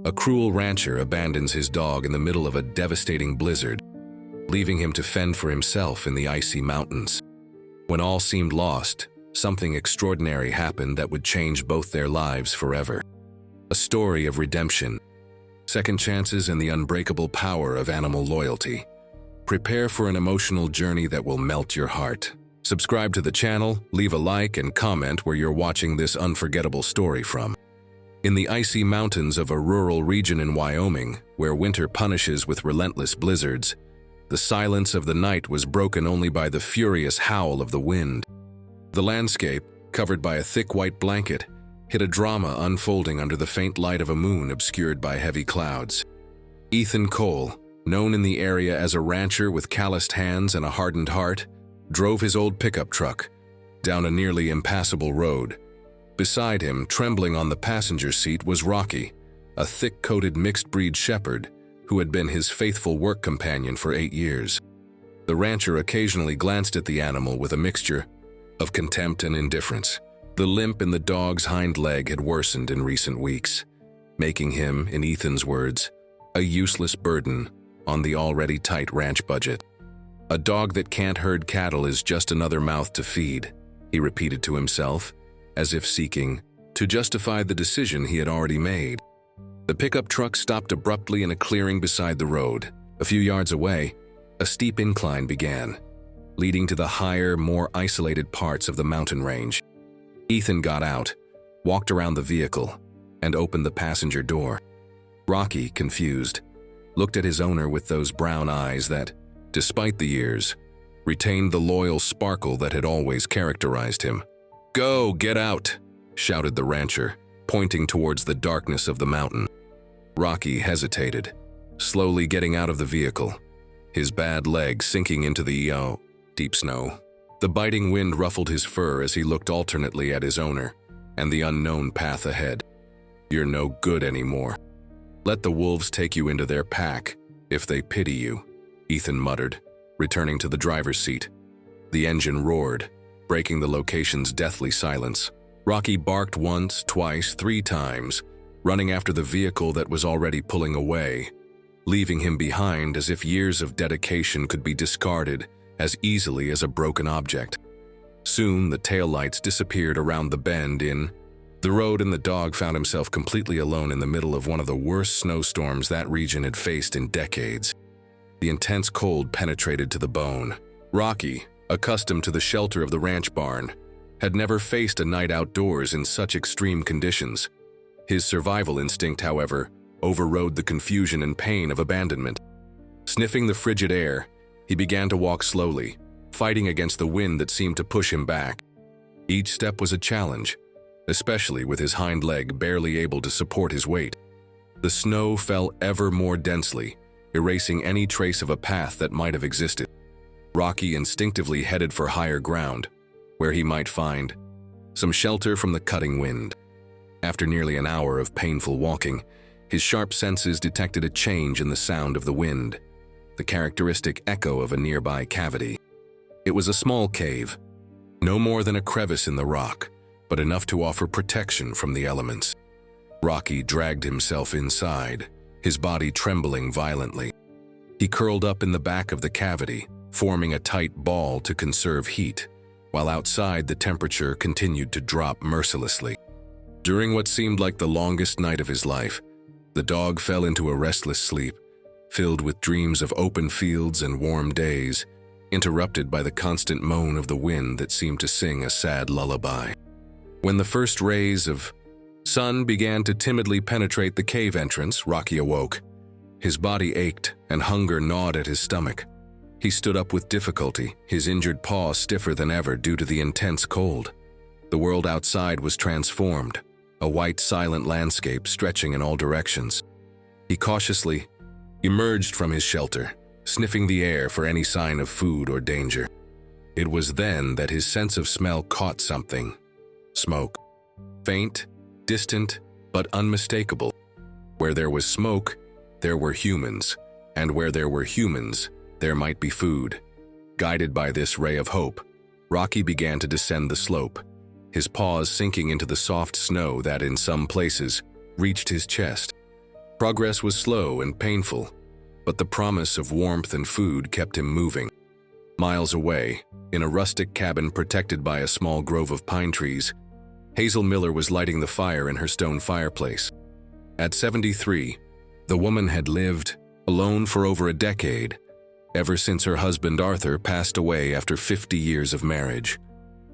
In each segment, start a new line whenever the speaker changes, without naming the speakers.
A cruel rancher abandons his dog in the middle of a devastating blizzard, leaving him to fend for himself in the icy mountains. When all seemed lost, something extraordinary happened that would change both their lives forever. A story of redemption, second chances, and the unbreakable power of animal loyalty. Prepare for an emotional journey that will melt your heart. Subscribe to the channel, leave a like, and comment where you're watching this unforgettable story from. In the icy mountains of a rural region in Wyoming, where winter punishes with relentless blizzards, the silence of the night was broken only by the furious howl of the wind. The landscape, covered by a thick white blanket, hid a drama unfolding under the faint light of a moon obscured by heavy clouds. Ethan Cole, known in the area as a rancher with calloused hands and a hardened heart, drove his old pickup truck down a nearly impassable road. Beside him, trembling on the passenger seat, was Rocky, a thick-coated mixed-breed shepherd who had been his faithful work companion for 8 years. The rancher occasionally glanced at the animal with a mixture of contempt and indifference. The limp in the dog's hind leg had worsened in recent weeks, making him, in Ethan's words, a useless burden on the already tight ranch budget. "A dog that can't herd cattle is just another mouth to feed," he repeated to himself, as if seeking to justify the decision he had already made. The pickup truck stopped abruptly in a clearing beside the road. A few yards away, a steep incline began, leading to the higher, more isolated parts of the mountain range. Ethan got out, walked around the vehicle, and opened the passenger door. Rocky, confused, looked at his owner with those brown eyes that, despite the years, retained the loyal sparkle that had always characterized him. "Go, get out!" shouted the rancher, pointing towards the darkness of the mountain. Rocky hesitated, slowly getting out of the vehicle, his bad leg sinking into the deep snow. The biting wind ruffled his fur as he looked alternately at his owner and the unknown path ahead. "You're no good anymore. Let the wolves take you into their pack, if they pity you," Ethan muttered, returning to the driver's seat. The engine roared, breaking the location's deathly silence. Rocky barked once, twice, 3 times, running after the vehicle that was already pulling away, leaving him behind as if years of dedication could be discarded as easily as a broken object. Soon, the taillights disappeared around the bend in the road, and the dog found himself completely alone in the middle of one of the worst snowstorms that region had faced in decades. The intense cold penetrated to the bone. Rocky, accustomed to the shelter of the ranch barn, had never faced a night outdoors in such extreme conditions. His survival instinct, however, overrode the confusion and pain of abandonment. Sniffing the frigid air, he began to walk slowly, fighting against the wind that seemed to push him back. Each step was a challenge, especially with his hind leg barely able to support his weight. The snow fell ever more densely, erasing any trace of a path that might have existed. Rocky instinctively headed for higher ground, where he might find some shelter from the cutting wind. After nearly an hour of painful walking, his sharp senses detected a change in the sound of the wind, the characteristic echo of a nearby cavity. It was a small cave, no more than a crevice in the rock, but enough to offer protection from the elements. Rocky dragged himself inside, his body trembling violently. He curled up in the back of the cavity, forming a tight ball to conserve heat, while outside the temperature continued to drop mercilessly. During what seemed like the longest night of his life, the dog fell into a restless sleep, filled with dreams of open fields and warm days, interrupted by the constant moan of the wind that seemed to sing a sad lullaby. When the first rays of sun began to timidly penetrate the cave entrance, Rocky awoke. His body ached and hunger gnawed at his stomach. He stood up with difficulty, his injured paw stiffer than ever due to the intense cold. The world outside was transformed, a white, silent landscape stretching in all directions. He cautiously emerged from his shelter, sniffing the air for any sign of food or danger. It was then that his sense of smell caught something. Smoke. Faint, distant, but unmistakable. Where there was smoke, there were humans, and where there were humans, there might be food. Guided by this ray of hope, Rocky began to descend the slope, his paws sinking into the soft snow that, in some places, reached his chest. Progress was slow and painful, but the promise of warmth and food kept him moving. Miles away, in a rustic cabin protected by a small grove of pine trees, Hazel Miller was lighting the fire in her stone fireplace. At 73, the woman had lived alone for over a decade, ever since her husband Arthur passed away after 50 years of marriage.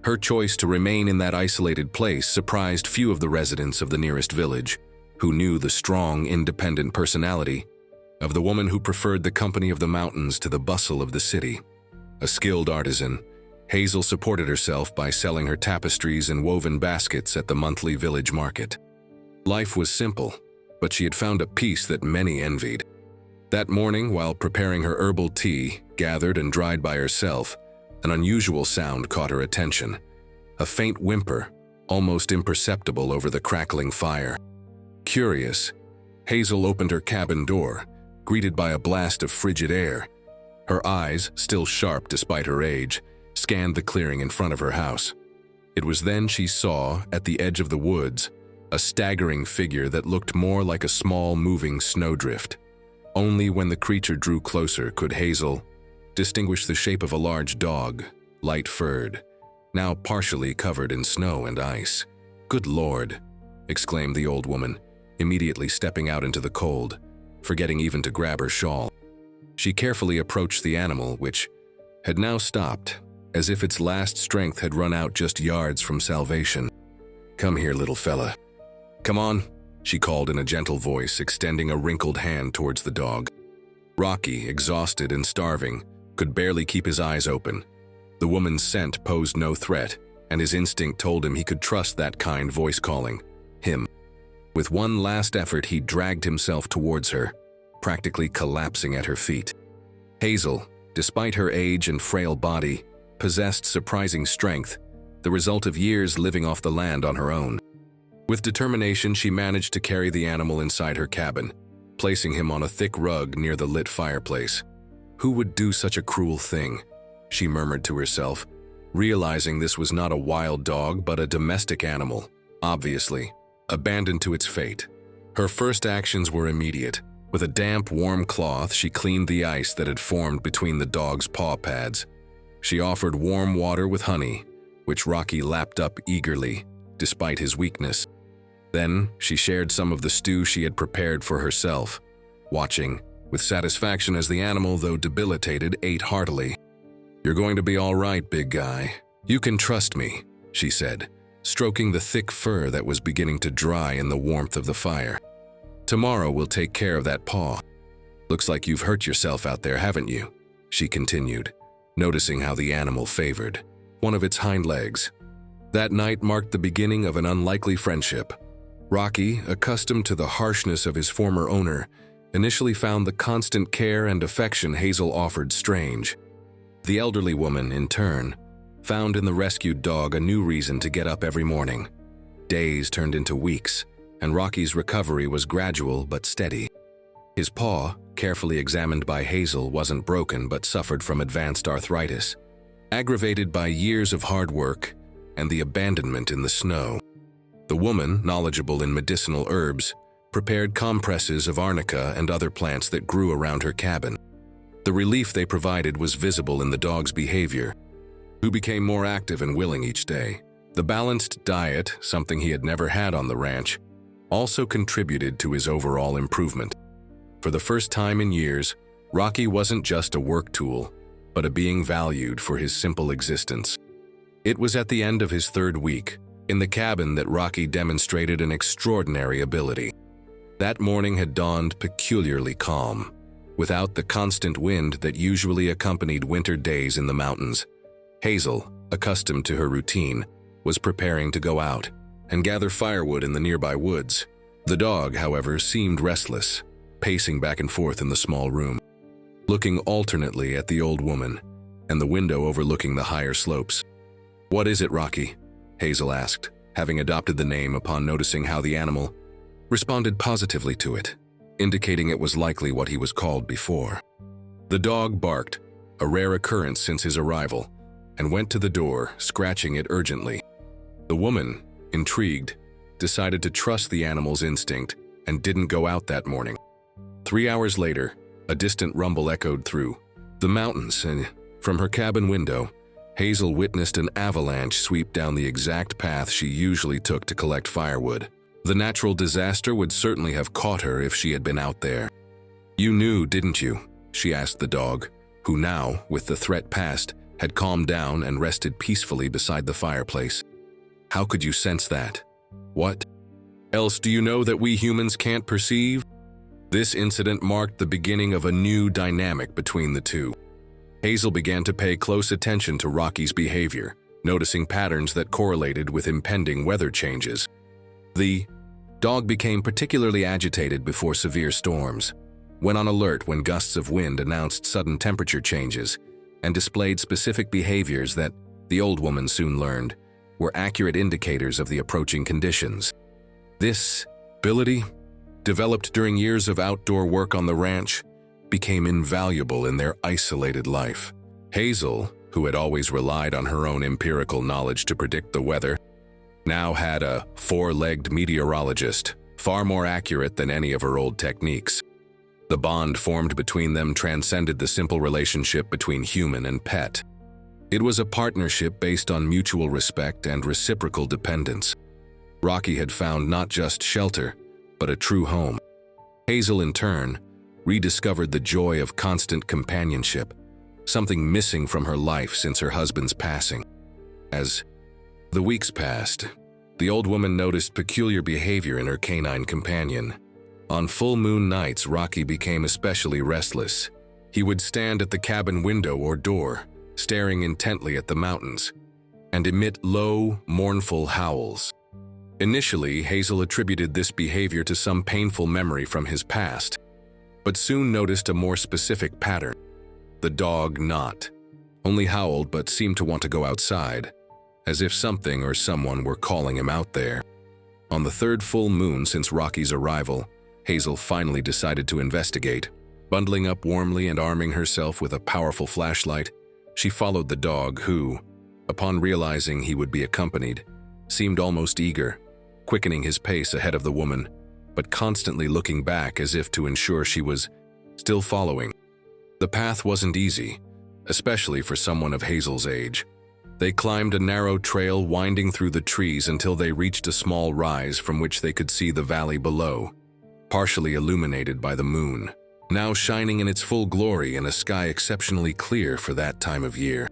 Her choice to remain in that isolated place surprised few of the residents of the nearest village, who knew the strong, independent personality of the woman who preferred the company of the mountains to the bustle of the city. A skilled artisan, Hazel supported herself by selling her tapestries and woven baskets at the monthly village market. Life was simple, but she had found a peace that many envied. That morning, while preparing her herbal tea, gathered and dried by herself, an unusual sound caught her attention. A faint whimper, almost imperceptible over the crackling fire. Curious, Hazel opened her cabin door, greeted by a blast of frigid air. Her eyes, still sharp despite her age, scanned the clearing in front of her house. It was then she saw, at the edge of the woods, a staggering figure that looked more like a small moving snowdrift. Only when the creature drew closer could Hazel distinguish the shape of a large dog, light-furred, now partially covered in snow and ice. "Good Lord," exclaimed the old woman, immediately stepping out into the cold, forgetting even to grab her shawl. She carefully approached the animal, which had now stopped, as if its last strength had run out just yards from salvation. "Come here, little fella. Come on," she called in a gentle voice, extending a wrinkled hand towards the dog. Rocky, exhausted and starving, could barely keep his eyes open. The woman's scent posed no threat, and his instinct told him he could trust that kind voice calling him. With one last effort, he dragged himself towards her, practically collapsing at her feet. Hazel, despite her age and frail body, possessed surprising strength, the result of years living off the land on her own. With determination, she managed to carry the animal inside her cabin, placing him on a thick rug near the lit fireplace. "Who would do such a cruel thing?" she murmured to herself, realizing this was not a wild dog but a domestic animal, obviously, abandoned to its fate. Her first actions were immediate. With a damp, warm cloth, she cleaned the ice that had formed between the dog's paw pads. She offered warm water with honey, which Rocky lapped up eagerly, despite his weakness. Then, she shared some of the stew she had prepared for herself, watching with satisfaction as the animal, though debilitated, ate heartily. "You're going to be all right, big guy. You can trust me," she said, stroking the thick fur that was beginning to dry in the warmth of the fire. "Tomorrow we'll take care of that paw. Looks like you've hurt yourself out there, haven't you?" she continued, noticing how the animal favored one of its hind legs. That night marked the beginning of an unlikely friendship. Rocky, accustomed to the harshness of his former owner, initially found the constant care and affection Hazel offered strange. The elderly woman, in turn, found in the rescued dog a new reason to get up every morning. Days turned into weeks, and Rocky's recovery was gradual but steady. His paw, carefully examined by Hazel, wasn't broken but suffered from advanced arthritis, aggravated by years of hard work and the abandonment in the snow. The woman, knowledgeable in medicinal herbs, prepared compresses of arnica and other plants that grew around her cabin. The relief they provided was visible in the dog's behavior, who became more active and willing each day. The balanced diet, something he had never had on the ranch, also contributed to his overall improvement. For the first time in years, Rocky wasn't just a work tool, but a being valued for his simple existence. It was at the end of his third week, in the cabin, that Rocky demonstrated an extraordinary ability. That morning had dawned peculiarly calm, without the constant wind that usually accompanied winter days in the mountains. Hazel, accustomed to her routine, was preparing to go out and gather firewood in the nearby woods. The dog, however, seemed restless, pacing back and forth in the small room, looking alternately at the old woman and the window overlooking the higher slopes. "What is it, Rocky?" Hazel asked, having adopted the name upon noticing how the animal responded positively to it, indicating it was likely what he was called before. The dog barked, a rare occurrence since his arrival, and went to the door, scratching it urgently. The woman, intrigued, decided to trust the animal's instinct and didn't go out that morning. 3 hours later, a distant rumble echoed through the mountains, and from her cabin window, Hazel witnessed an avalanche sweep down the exact path she usually took to collect firewood. The natural disaster would certainly have caught her if she had been out there. "You knew, didn't you?" she asked the dog, who now, with the threat past, had calmed down and rested peacefully beside the fireplace. "How could you sense that? What else do you know that we humans can't perceive?" This incident marked the beginning of a new dynamic between the two. Hazel began to pay close attention to Rocky's behavior, noticing patterns that correlated with impending weather changes. The dog became particularly agitated before severe storms, went on alert when gusts of wind announced sudden temperature changes, and displayed specific behaviors that, the old woman soon learned, were accurate indicators of the approaching conditions. This ability, developed during years of outdoor work on the ranch, became invaluable in their isolated life. Hazel, who had always relied on her own empirical knowledge to predict the weather, now had a four-legged meteorologist, far more accurate than any of her old techniques. The bond formed between them transcended the simple relationship between human and pet. It was a partnership based on mutual respect and reciprocal dependence. Rocky had found not just shelter, but a true home. Hazel, in turn, rediscovered the joy of constant companionship, something missing from her life since her husband's passing. As the weeks passed, the old woman noticed peculiar behavior in her canine companion. On full moon nights, Rocky became especially restless. He would stand at the cabin window or door, staring intently at the mountains, and emit low, mournful howls. Initially, Hazel attributed this behavior to some painful memory from his past, but soon noticed a more specific pattern. The dog not only howled but seemed to want to go outside, as if something or someone were calling him out there. On the third full moon since Rocky's arrival, Hazel finally decided to investigate. Bundling up warmly and arming herself with a powerful flashlight, she followed the dog who, upon realizing he would be accompanied, seemed almost eager, quickening his pace ahead of the woman, but constantly looking back as if to ensure she was still following. The path wasn't easy, especially for someone of Hazel's age. They climbed a narrow trail winding through the trees until they reached a small rise from which they could see the valley below, partially illuminated by the moon, now shining in its full glory in a sky exceptionally clear for that time of year.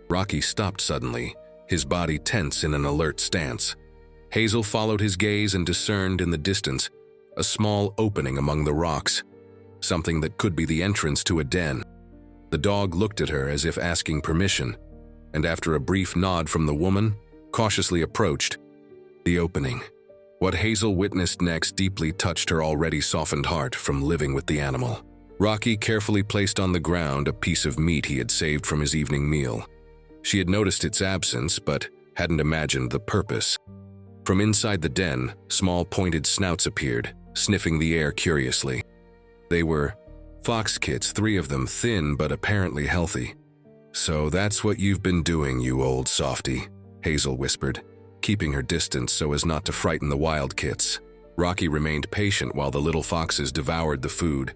Rocky stopped suddenly, his body tense in an alert stance. Hazel followed his gaze and discerned in the distance a small opening among the rocks, something that could be the entrance to a den. The dog looked at her as if asking permission, and after a brief nod from the woman, cautiously approached the opening. What Hazel witnessed next deeply touched her already softened heart from living with the animal. Rocky carefully placed on the ground a piece of meat he had saved from his evening meal. She had noticed its absence, but hadn't imagined the purpose. From inside the den, small pointed snouts appeared, sniffing the air curiously. They were fox kits, 3 of them thin but apparently healthy. "So that's what you've been doing, you old softy," Hazel whispered, keeping her distance so as not to frighten the wild kits. Rocky remained patient while the little foxes devoured the food,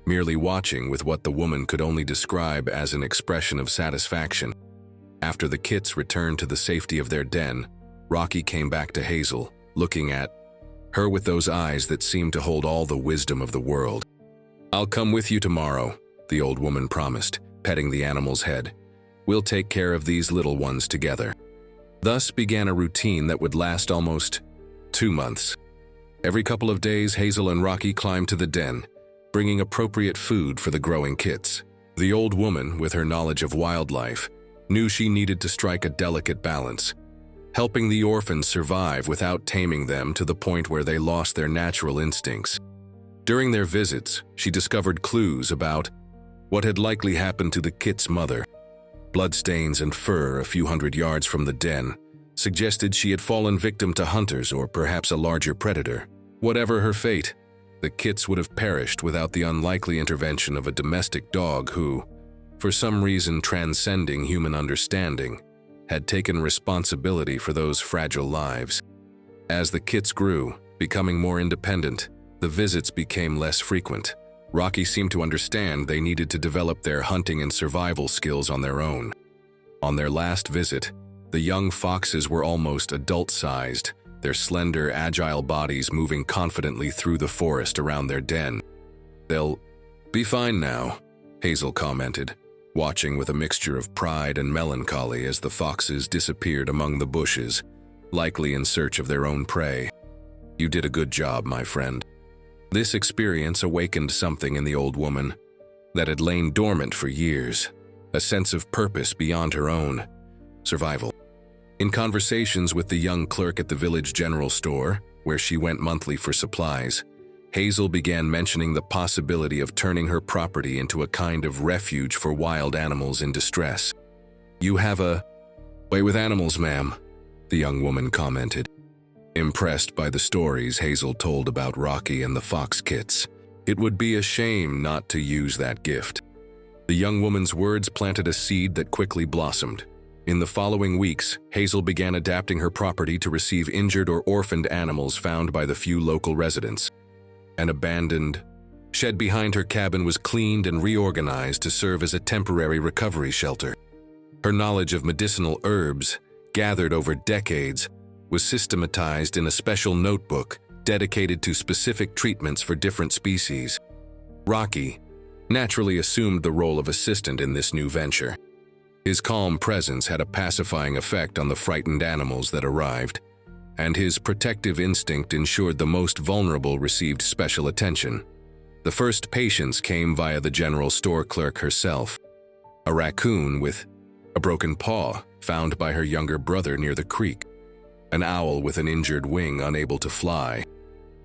merely watching with what the woman could only describe as an expression of satisfaction. After the kits returned to the safety of their den, Rocky came back to Hazel, looking at her with those eyes that seemed to hold all the wisdom of the world. "I'll come with you tomorrow," the old woman promised, petting the animal's head. "We'll take care of these little ones together." Thus began a routine that would last almost 2 months. Every couple of days, Hazel and Rocky climbed to the den, bringing appropriate food for the growing kits. The old woman, with her knowledge of wildlife, knew she needed to strike a delicate balance, helping the orphans survive without taming them to the point where they lost their natural instincts. During their visits, she discovered clues about what had likely happened to the kit's mother. Bloodstains and fur a few hundred yards from the den suggested she had fallen victim to hunters or perhaps a larger predator. Whatever her fate, the kits would have perished without the unlikely intervention of a domestic dog who, for some reason transcending human understanding, had taken responsibility for those fragile lives. As the kits grew, becoming more independent, The visits became less frequent. Rocky seemed to understand they needed to develop their hunting and survival skills on their own. On their last visit, the young foxes were almost adult-sized, their slender, agile bodies moving confidently through the forest around their den. "They'll be fine now," Hazel commented, watching with a mixture of pride and melancholy as the foxes disappeared among the bushes, likely in search of their own prey. "You did a good job, my friend." This experience awakened something in the old woman that had lain dormant for years, a sense of purpose beyond her own survival. In conversations with the young clerk at the village general store, where she went monthly for supplies, Hazel began mentioning the possibility of turning her property into a kind of refuge for wild animals in distress. "You have a way with animals, ma'am," the young woman commented, impressed by the stories Hazel told about Rocky and the fox kits. It would be a shame not to use that gift. The young woman's words planted a seed that quickly blossomed. In the following weeks, Hazel began adapting her property to receive injured or orphaned animals found by the few local residents. An abandoned shed behind her cabin was cleaned and reorganized to serve as a temporary recovery shelter. Her knowledge of medicinal herbs, gathered over decades, was systematized in a special notebook dedicated to specific treatments for different species. Rocky naturally assumed the role of assistant in this new venture. His calm presence had a pacifying effect on the frightened animals that arrived, and his protective instinct ensured the most vulnerable received special attention. The first patients came via the general store clerk herself, a raccoon with a broken paw found by her younger brother near the creek, an owl with an injured wing unable to fly,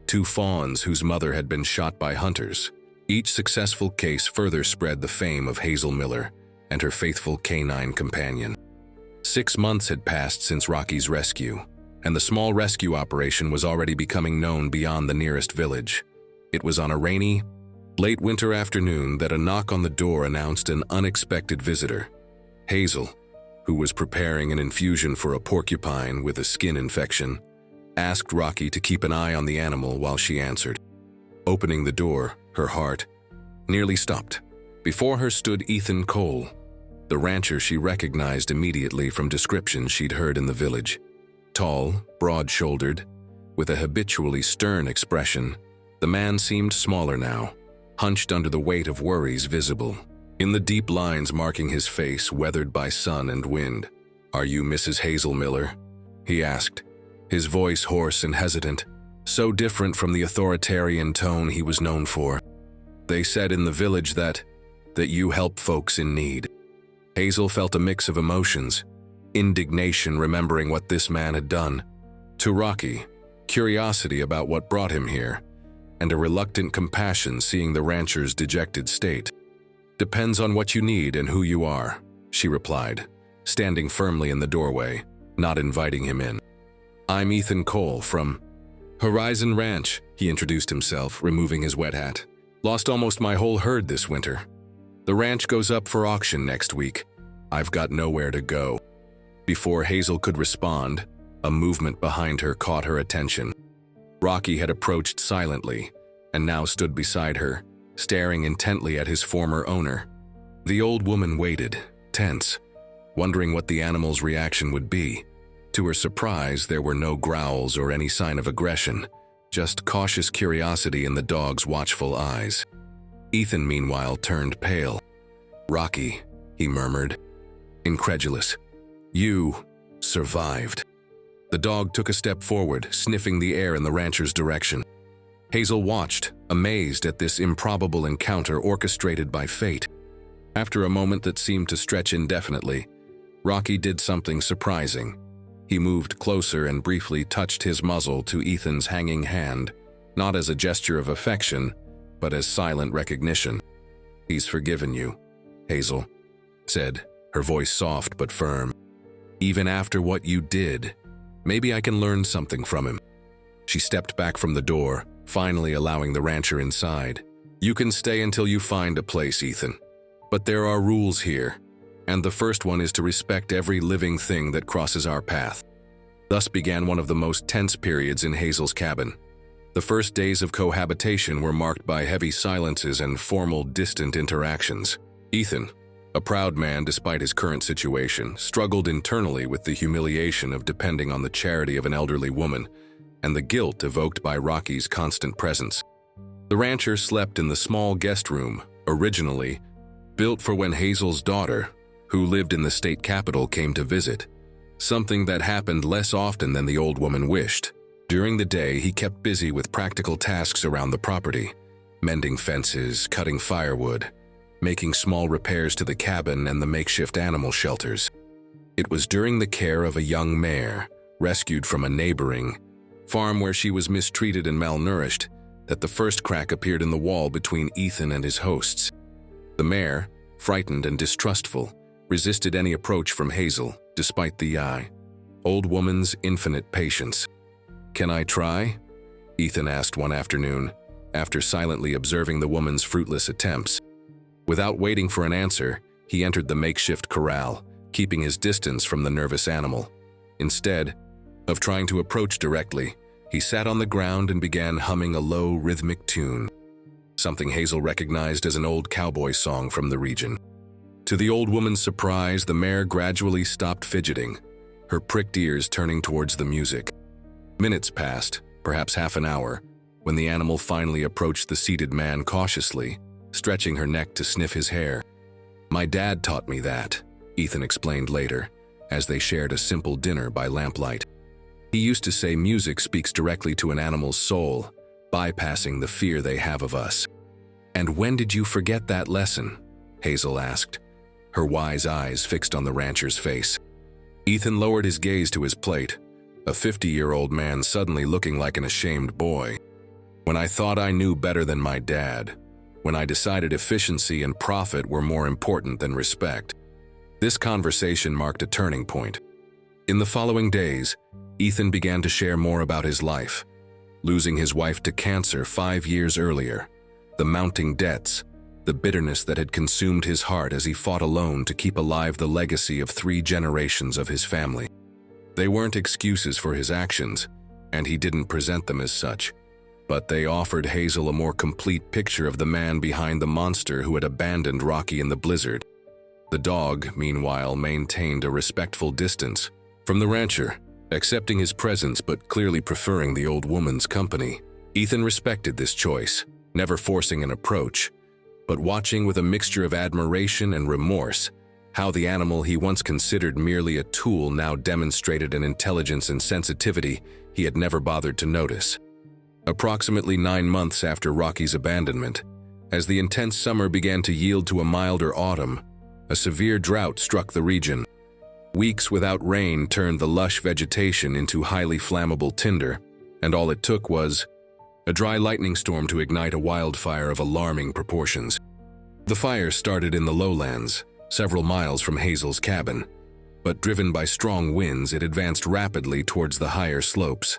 2 fawns whose mother had been shot by hunters. Each successful case further spread the fame of Hazel Miller and her faithful canine companion. 6 months had passed since Rocky's rescue, and the small rescue operation was already becoming known beyond the nearest village. It was on a rainy, late winter afternoon that a knock on the door announced an unexpected visitor. Hazel, who was preparing an infusion for a porcupine with a skin infection, asked Rocky to keep an eye on the animal while she answered. Opening the door, her heart nearly stopped. Before her stood Ethan Cole, the rancher she recognized immediately from descriptions she'd heard in the village. Tall, broad-shouldered, with a habitually stern expression, the man seemed smaller now, hunched under the weight of worries visible in the deep lines marking his face weathered by sun and wind. "Are you Mrs. Hazel Miller?" he asked, his voice hoarse and hesitant, so different from the authoritarian tone he was known for. "They said in the village that you help folks in need." Hazel felt a mix of emotions, indignation remembering what this man had done to Rocky, curiosity about what brought him here, and a reluctant compassion seeing the rancher's dejected state. "Depends on what you need and who you are," she replied, standing firmly in the doorway, not inviting him in. "I'm Ethan Cole from Horizon Ranch," he introduced himself, removing his wet hat. "Lost almost my whole herd this winter. The ranch goes up for auction next week. I've got nowhere to go." Before Hazel could respond, a movement behind her caught her attention. Rocky had approached silently and now stood beside her, staring intently at his former owner. The old woman waited, tense, wondering what the animal's reaction would be. To her surprise, there were no growls or any sign of aggression, just cautious curiosity in the dog's watchful eyes. Ethan, meanwhile, turned pale. "Rocky," he murmured, incredulous. "You survived." The dog took a step forward, sniffing the air in the rancher's direction. Hazel watched, amazed at this improbable encounter orchestrated by fate. After a moment that seemed to stretch indefinitely, Rocky did something surprising. He moved closer and briefly touched his muzzle to Ethan's hanging hand, not as a gesture of affection, but as silent recognition. "He's forgiven you," Hazel said, her voice soft but firm. "Even after what you did, maybe I can learn something from him." She stepped back from the door, finally allowing the rancher inside. "You can stay until you find a place, Ethan. But there are rules here, and the first one is to respect every living thing that crosses our path." Thus began one of the most tense periods in Hazel's cabin. The first days of cohabitation were marked by heavy silences and formal, distant interactions. Ethan, a proud man despite his current situation, struggled internally with the humiliation of depending on the charity of an elderly woman and the guilt evoked by Rocky's constant presence. The rancher slept in the small guest room, originally built for when Hazel's daughter, who lived in the state capital, came to visit, something that happened less often than the old woman wished. During the day, he kept busy with practical tasks around the property, mending fences, cutting firewood, making small repairs to the cabin and the makeshift animal shelters. It was during the care of a young mare, rescued from a neighboring farm where she was mistreated and malnourished, that the first crack appeared in the wall between Ethan and his hosts. The mare, frightened and distrustful, resisted any approach from Hazel, despite the old woman's infinite patience. "Can I try?" Ethan asked one afternoon, after silently observing the woman's fruitless attempts. Without waiting for an answer, he entered the makeshift corral, keeping his distance from the nervous animal. Instead of trying to approach directly, he sat on the ground and began humming a low, rhythmic tune, something Hazel recognized as an old cowboy song from the region. To the old woman's surprise, the mare gradually stopped fidgeting, her pricked ears turning towards the music. Minutes passed, perhaps half an hour, when the animal finally approached the seated man cautiously, stretching her neck to sniff his hair. "My dad taught me that," Ethan explained later, as they shared a simple dinner by lamplight. "He used to say music speaks directly to an animal's soul, bypassing the fear they have of us." "And when did you forget that lesson?" Hazel asked, her wise eyes fixed on the rancher's face. Ethan lowered his gaze to his plate, a 50-year-old man suddenly looking like an ashamed boy. "When I thought I knew better than my dad. When I decided efficiency and profit were more important than respect." This conversation marked a turning point. In the following days, Ethan began to share more about his life. Losing his wife to cancer 5 years earlier, the mounting debts, the bitterness that had consumed his heart as he fought alone to keep alive the legacy of 3 generations of his family. They weren't excuses for his actions, and he didn't present them as such, but they offered Hazel a more complete picture of the man behind the monster who had abandoned Rocky in the blizzard. The dog, meanwhile, maintained a respectful distance from the rancher, accepting his presence but clearly preferring the old woman's company. Ethan respected this choice, never forcing an approach, but watching with a mixture of admiration and remorse how the animal he once considered merely a tool now demonstrated an intelligence and sensitivity he had never bothered to notice. Approximately 9 months after Rocky's abandonment, as the intense summer began to yield to a milder autumn, a severe drought struck the region. Weeks without rain turned the lush vegetation into highly flammable tinder, and all it took was a dry lightning storm to ignite a wildfire of alarming proportions. The fire started in the lowlands, several miles from Hazel's cabin, but driven by strong winds, it advanced rapidly towards the higher slopes.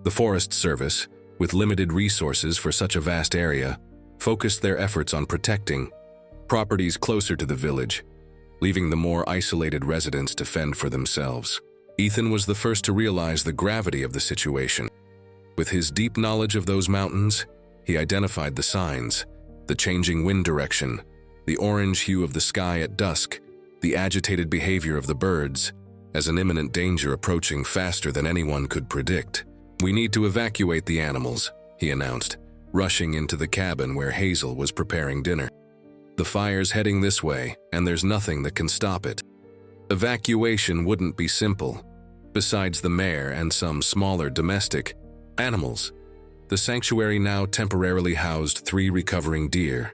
The Forest Service, with limited resources for such a vast area, focused their efforts on protecting properties closer to the village, leaving the more isolated residents to fend for themselves. Ethan was the first to realize the gravity of the situation. With his deep knowledge of those mountains, he identified the signs, the changing wind direction, the orange hue of the sky at dusk, the agitated behavior of the birds, as an imminent danger approaching faster than anyone could predict. "We need to evacuate the animals," he announced, rushing into the cabin where Hazel was preparing dinner. "The fire's heading this way, and there's nothing that can stop it." Evacuation wouldn't be simple. Besides the mare and some smaller domestic animals, the sanctuary now temporarily housed 3 recovering deer,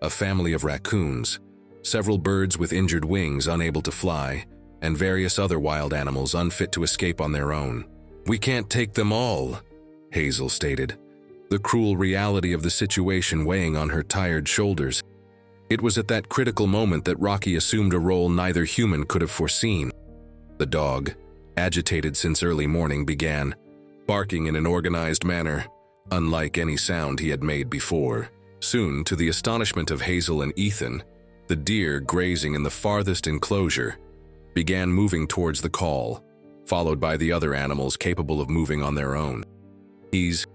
a family of raccoons, several birds with injured wings unable to fly, and various other wild animals unfit to escape on their own. "We can't take them all," Hazel stated, the cruel reality of the situation weighing on her tired shoulders. It was at that critical moment that Rocky assumed a role neither human could have foreseen. The dog, agitated since early morning, began barking in an organized manner, unlike any sound he had made before. Soon, to the astonishment of Hazel and Ethan, the deer grazing in the farthest enclosure began moving towards the call, followed by the other animals capable of moving on their own. "He's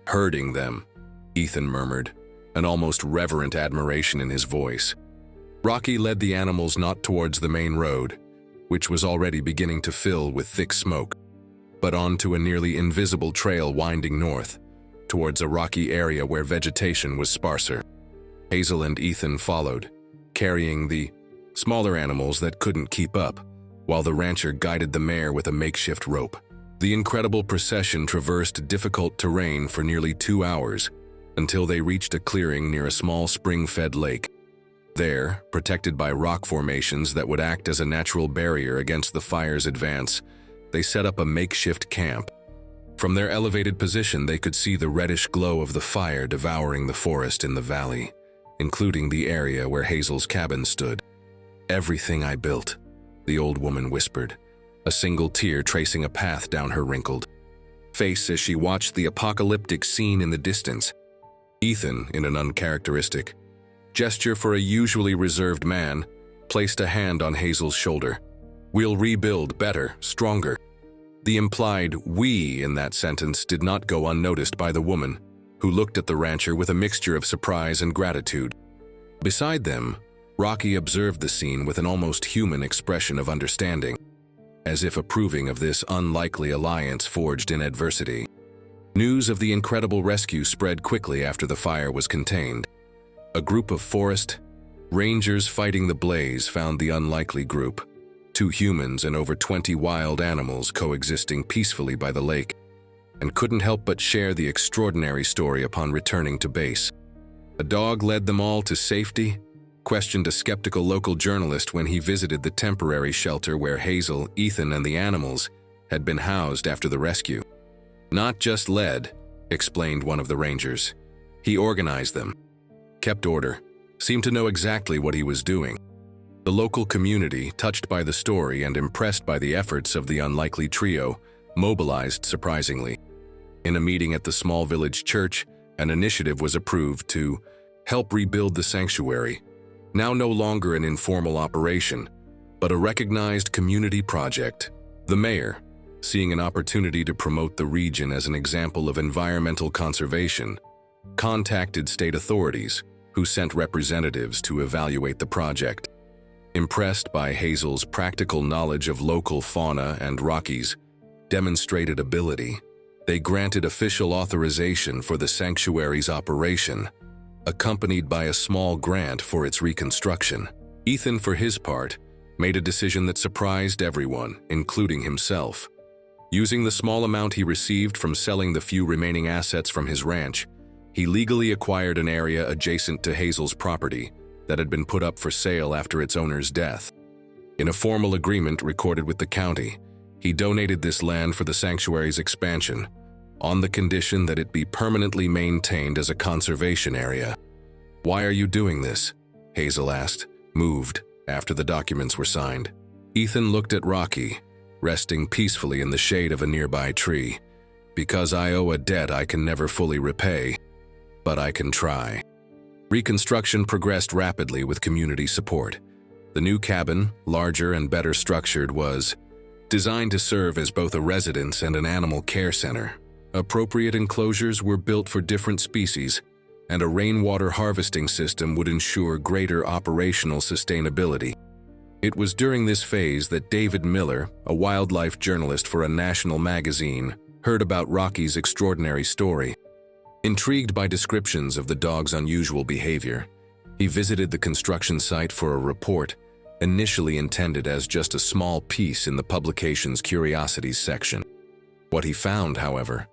Herding them, Ethan murmured, an almost reverent admiration in his voice. Rocky led the animals not towards the main road, which was already beginning to fill with thick smoke, but onto a nearly invisible trail winding north, towards a rocky area where vegetation was sparser. Hazel and Ethan followed, carrying the smaller animals that couldn't keep up, while the rancher guided the mare with a makeshift rope. The incredible procession traversed difficult terrain for nearly 2 hours, until they reached a clearing near a small spring-fed lake. There, protected by rock formations that would act as a natural barrier against the fire's advance, they set up a makeshift camp. From their elevated position, they could see the reddish glow of the fire devouring the forest in the valley, including the area where Hazel's cabin stood. "Everything I built," the old woman whispered, a single tear tracing a path down her wrinkled face as she watched the apocalyptic scene in the distance. Ethan, in an uncharacteristic gesture for a usually reserved man, placed a hand on Hazel's shoulder. "We'll rebuild better, stronger." The implied "we" in that sentence did not go unnoticed by the woman, who looked at the rancher with a mixture of surprise and gratitude. Beside them, Rocky observed the scene with an almost human expression of understanding, as if approving of this unlikely alliance forged in adversity. News of the incredible rescue spread quickly after the fire was contained. A group of forest rangers fighting the blaze found the unlikely group, 2 humans and over 20 wild animals coexisting peacefully by the lake, and couldn't help but share the extraordinary story upon returning to base. A dog led them all to safety, questioned a skeptical local journalist when he visited the temporary shelter where Hazel, Ethan, and the animals had been housed after the rescue. "Not just led," explained one of the rangers. "He organized them, kept order, seemed to know exactly what he was doing." The local community, touched by the story and impressed by the efforts of the unlikely trio, mobilized surprisingly. In a meeting at the small village church, an initiative was approved to help rebuild the sanctuary, now no longer an informal operation, but a recognized community project. The mayor, seeing an opportunity to promote the region as an example of environmental conservation, contacted state authorities, who sent representatives to evaluate the project. Impressed by Hazel's practical knowledge of local fauna and Rocky's demonstrated ability, they granted official authorization for the sanctuary's operation, accompanied by a small grant for its reconstruction. Ethan, for his part, made a decision that surprised everyone, including himself. Using the small amount he received from selling the few remaining assets from his ranch, he legally acquired an area adjacent to Hazel's property that had been put up for sale after its owner's death. In a formal agreement recorded with the county, he donated this land for the sanctuary's expansion, on the condition that it be permanently maintained as a conservation area. "Why are you doing this?" Hazel asked, moved, after the documents were signed. Ethan looked at Rocky, resting peacefully in the shade of a nearby tree. "Because I owe a debt I can never fully repay, but I can try." Reconstruction progressed rapidly with community support. The new cabin, larger and better structured, was designed to serve as both a residence and an animal care center. Appropriate enclosures were built for different species, and a rainwater harvesting system would ensure greater operational sustainability. It was during this phase that David Miller, a wildlife journalist for a national magazine, heard about Rocky's extraordinary story. Intrigued by descriptions of the dog's unusual behavior, he visited the construction site for a report, initially intended as just a small piece in the publication's curiosities section. What he found, however,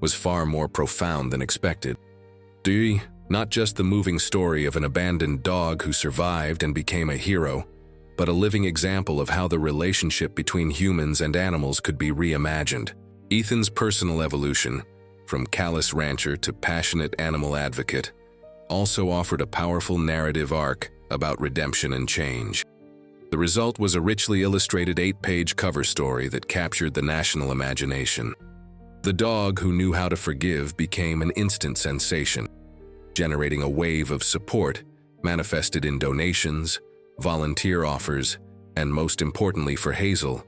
was far more profound than expected. Not just the moving story of an abandoned dog who survived and became a hero, but a living example of how the relationship between humans and animals could be reimagined. Ethan's personal evolution, from callous rancher to passionate animal advocate, also offered a powerful narrative arc about redemption and change. The result was a richly illustrated 8-page cover story that captured the national imagination. The dog who knew how to forgive became an instant sensation, generating a wave of support manifested in donations, volunteer offers, and most importantly for Hazel,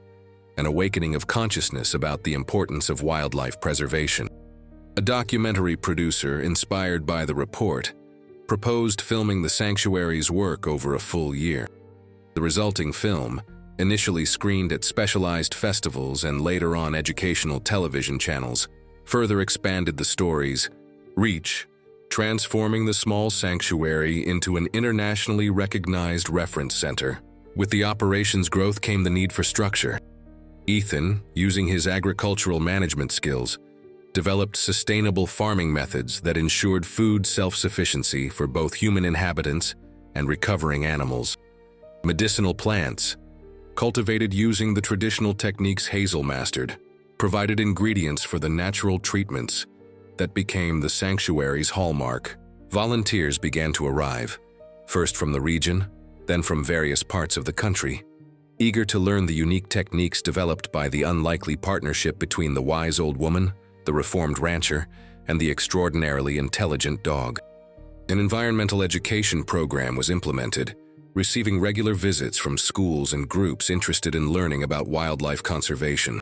an awakening of consciousness about the importance of wildlife preservation. A documentary producer, inspired by the report, proposed filming the sanctuary's work over a full year. The resulting film, initially screened at specialized festivals and later on educational television channels, further expanded the story's reach, transforming the small sanctuary into an internationally recognized reference center. With the operation's growth came the need for structure. Ethan, using his agricultural management skills, developed sustainable farming methods that ensured food self-sufficiency for both human inhabitants and recovering animals. Medicinal plants, cultivated using the traditional techniques Hazel mastered, provided ingredients for the natural treatments that became the sanctuary's hallmark. Volunteers began to arrive, first from the region, then from various parts of the country, eager to learn the unique techniques developed by the unlikely partnership between the wise old woman, the reformed rancher, and the extraordinarily intelligent dog. An environmental education program was implemented, receiving regular visits from schools and groups interested in learning about wildlife conservation.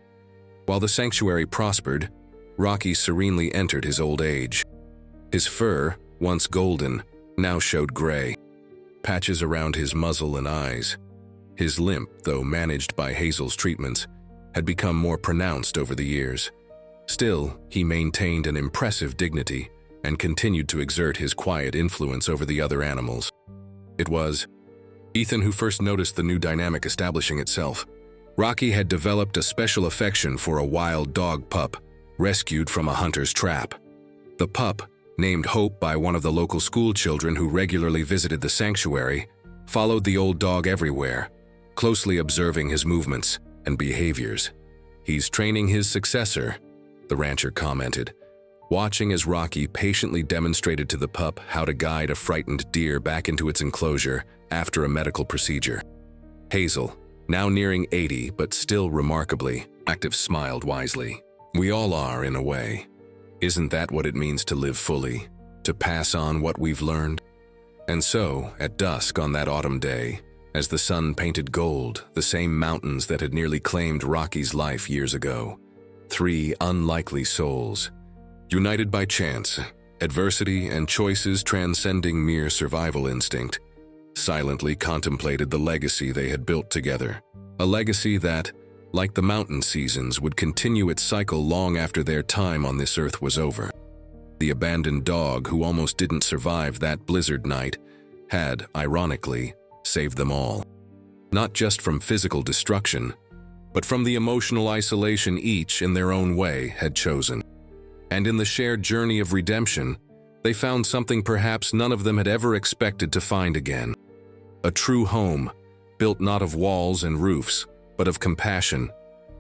While the sanctuary prospered, Rocky serenely entered his old age. His fur, once golden, now showed gray. Patches around his muzzle and eyes. His limp, though managed by Hazel's treatments, had become more pronounced over the years. Still, he maintained an impressive dignity and continued to exert his quiet influence over the other animals. It was Ethan who first noticed the new dynamic establishing itself. Rocky had developed a special affection for a wild dog pup, rescued from a hunter's trap. The pup, named Hope by one of the local school children who regularly visited the sanctuary, followed the old dog everywhere, closely observing his movements and behaviors. "He's training his successor," the rancher commented, watching as Rocky patiently demonstrated to the pup how to guide a frightened deer back into its enclosure after a medical procedure. Hazel, now nearing 80 but still remarkably active, smiled wisely. "We all are, in a way. Isn't that what it means to live fully, to pass on what we've learned?" And so, at dusk on that autumn day, as the sun painted gold the same mountains that had nearly claimed Rocky's life years ago, three unlikely souls, united by chance, adversity, and choices transcending mere survival instinct, silently contemplated the legacy they had built together. A legacy that, like the mountain seasons, would continue its cycle long after their time on this earth was over. The abandoned dog who almost didn't survive that blizzard night had, ironically, saved them all. Not just from physical destruction, but from the emotional isolation each, in their own way, had chosen. And in the shared journey of redemption, they found something perhaps none of them had ever expected to find again. A true home, built not of walls and roofs, but of compassion,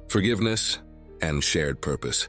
forgiveness, and shared purpose.